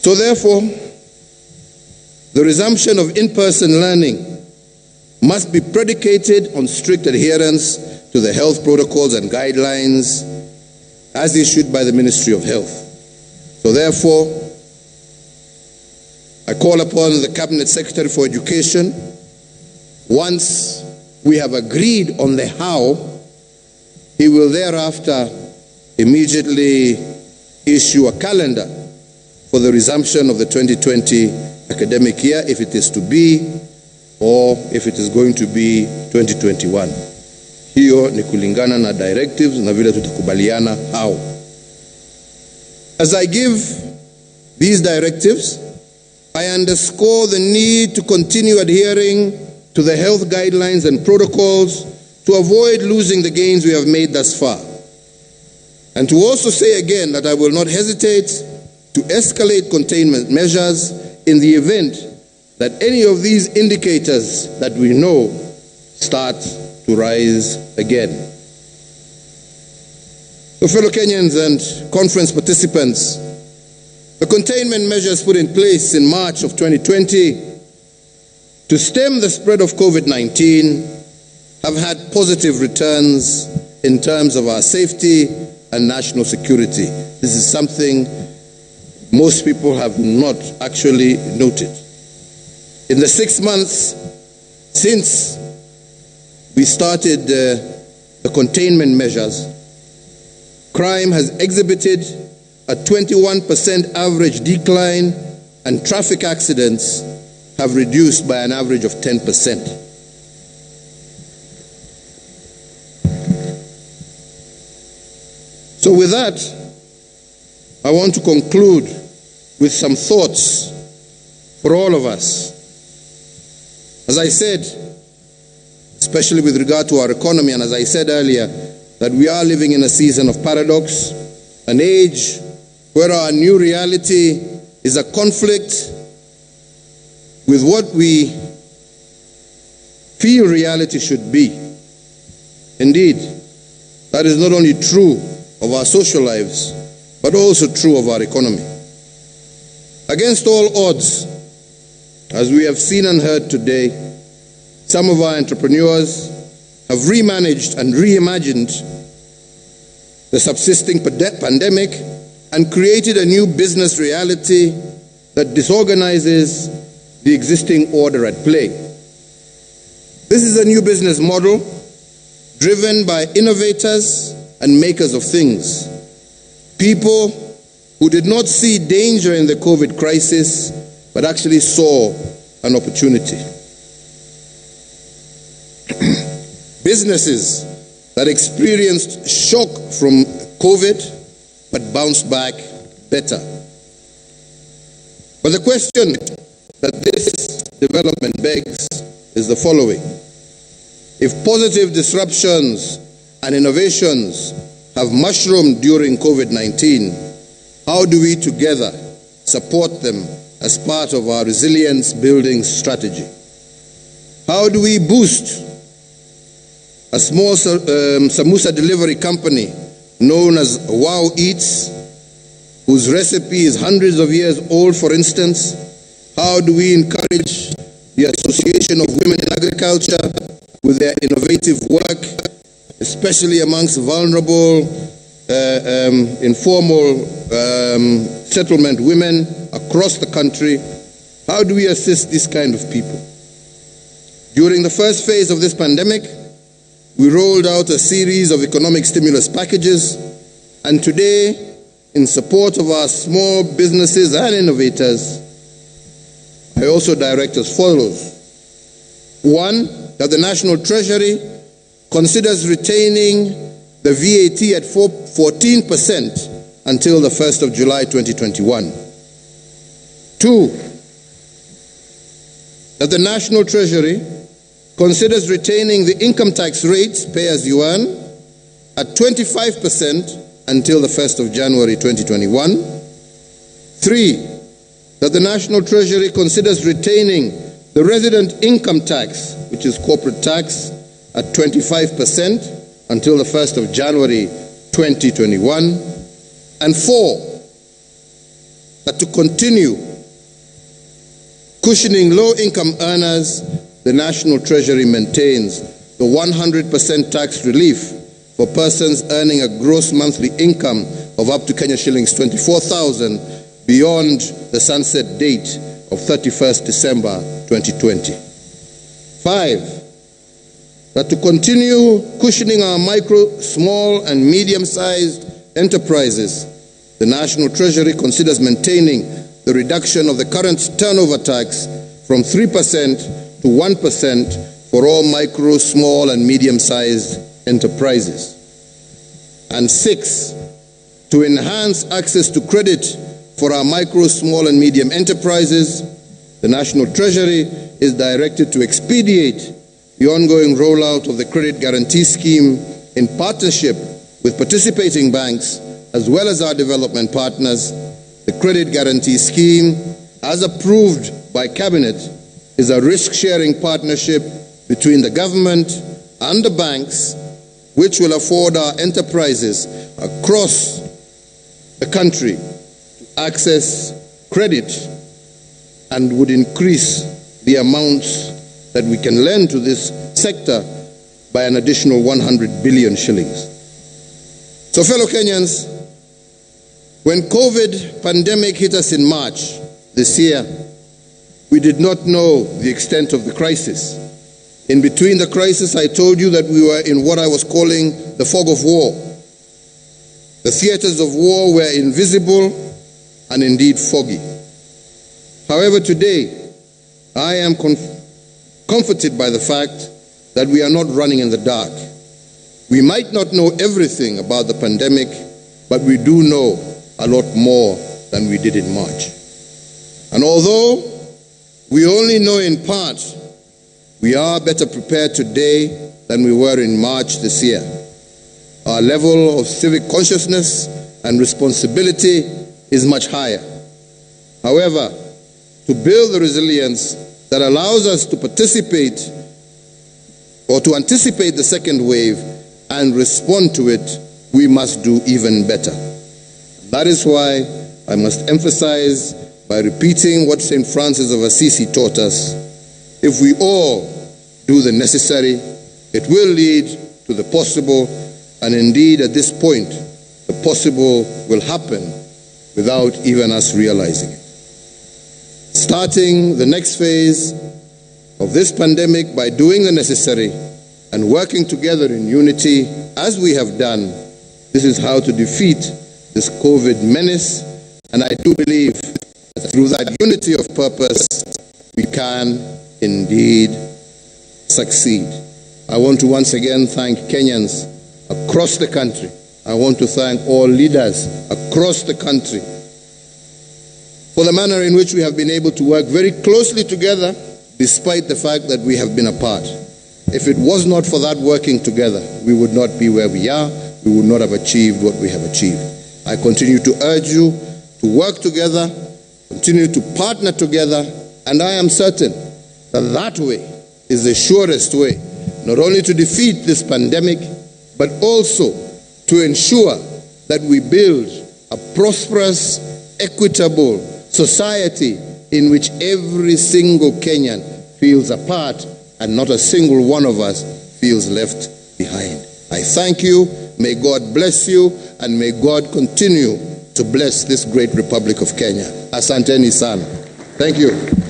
So therefore, the resumption of in-person learning must be predicated on strict adherence to the health protocols and guidelines as issued by the Ministry of Health. So therefore, I call upon the Cabinet Secretary for Education, once we have agreed on the how, he will thereafter immediately issue a calendar for the resumption of the 2020 academic year, if it is to be, or if it is going to be 2021. Hiyo ni kulingana na directives na vile tutakubaliana how. As I give these directives, I underscore the need to continue adhering to the health guidelines and protocols to avoid losing the gains we have made thus far. And to also say again that I will not hesitate to escalate containment measures in the event that any of these indicators that we know start to rise again. So fellow Kenyans and conference participants, the containment measures put in place in March of 2020 to stem the spread of COVID-19 have had positive returns in terms of our safety and national security. This is something most people have not actually noted. In the 6 months since we started the containment measures, crime has exhibited a 21% average decline, and traffic accidents have reduced by an average of 10%. So with that, I want to conclude with some thoughts for all of us. As I said, especially with regard to our economy, and as I said earlier, that we are living in a season of paradox, an age where our new reality is a conflict with what we feel reality should be. Indeed, that is not only true of our social lives, but also true of our economy. Against all odds, as we have seen and heard today, some of our entrepreneurs have remanaged and reimagined the subsisting pandemic and created a new business reality that disorganizes the existing order at play. This is a new business model driven by innovators and makers of things, people who did not see danger in the COVID crisis, but actually saw an opportunity. Businesses that experienced shock from COVID, but bounced back better. But the question that this development begs is the following. If positive disruptions and innovations have mushroomed during COVID-19, how do we together support them as part of our resilience building strategy? How do we boost a small samosa delivery company known as Wow Eats, whose recipe is hundreds of years old, for instance? How do we encourage the Association of Women in Agriculture with their innovative work, especially amongst vulnerable, informal settlement women across the country? How do we assist this kind of people? During the first phase of this pandemic, we rolled out a series of economic stimulus packages, and today, in support of our small businesses and innovators, I also direct as follows. One, that the National Treasury considers retaining the VAT at 14% until the 1st of July 2021. Two, that the National Treasury considers retaining the income tax rates, pay as you earn, at 25% until the 1st of January 2021. Three, that the National Treasury considers retaining the resident income tax, which is corporate tax, at 25% until the 1st of January 2021. And four, that to continue cushioning low-income earners, the National Treasury maintains the 100% tax relief for persons earning a gross monthly income of up to Kenya shillings 24,000 beyond the sunset date of 31st December 2020. 5, that to continue cushioning our micro, small, and medium-sized enterprises, the National Treasury considers maintaining the reduction of the current turnover tax from 3% to 1% for all micro, small, and medium-sized enterprises. And 6, to enhance access to credit for our micro, small, and medium enterprises, the National Treasury is directed to expedite the ongoing rollout of the Credit Guarantee Scheme in partnership with participating banks as well as our development partners. The Credit Guarantee Scheme, as approved by Cabinet, is a risk-sharing partnership between the government and the banks, which will afford our enterprises across the country to access credit and would increase the amounts that we can lend to this sector by an additional 100 billion shillings. So, fellow Kenyans, when COVID pandemic hit us in March this year, we did not know the extent of the crisis. In between the crisis, I told you that we were in what I was calling the fog of war. The theaters of war were invisible and indeed foggy. However, today, I am comforted by the fact that we are not running in the dark. We might not know everything about the pandemic, but we do know a lot more than we did in March. And although we only know in part, we are better prepared today than we were in March this year. Our level of civic consciousness and responsibility is much higher. However, to build the resilience that allows us to participate or to anticipate the second wave and respond to it, we must do even better. That is why I must emphasize by repeating what St. Francis of Assisi taught us. If we all do the necessary, it will lead to the possible, and indeed at this point, the possible will happen without even us realizing it. Starting the next phase of this pandemic by doing the necessary and working together in unity as we have done, this is how to defeat this COVID menace, and I do believe that through that unity of purpose, we can indeed succeed. I want to once again thank Kenyans across the country. I want to thank all leaders across the country for the manner in which we have been able to work very closely together despite the fact that we have been apart. If it was not for that working together, we would not be where we are. We would not have achieved what we have achieved. I continue to urge you to work together, continue to partner together, and I am certain that that way is the surest way, not only to defeat this pandemic, but also to ensure that we build a prosperous, equitable society in which every single Kenyan feels a part and not a single one of us feels left behind. I thank you. May God bless you, and may God continue to bless this great Republic of Kenya. Asanteni sana. Thank you.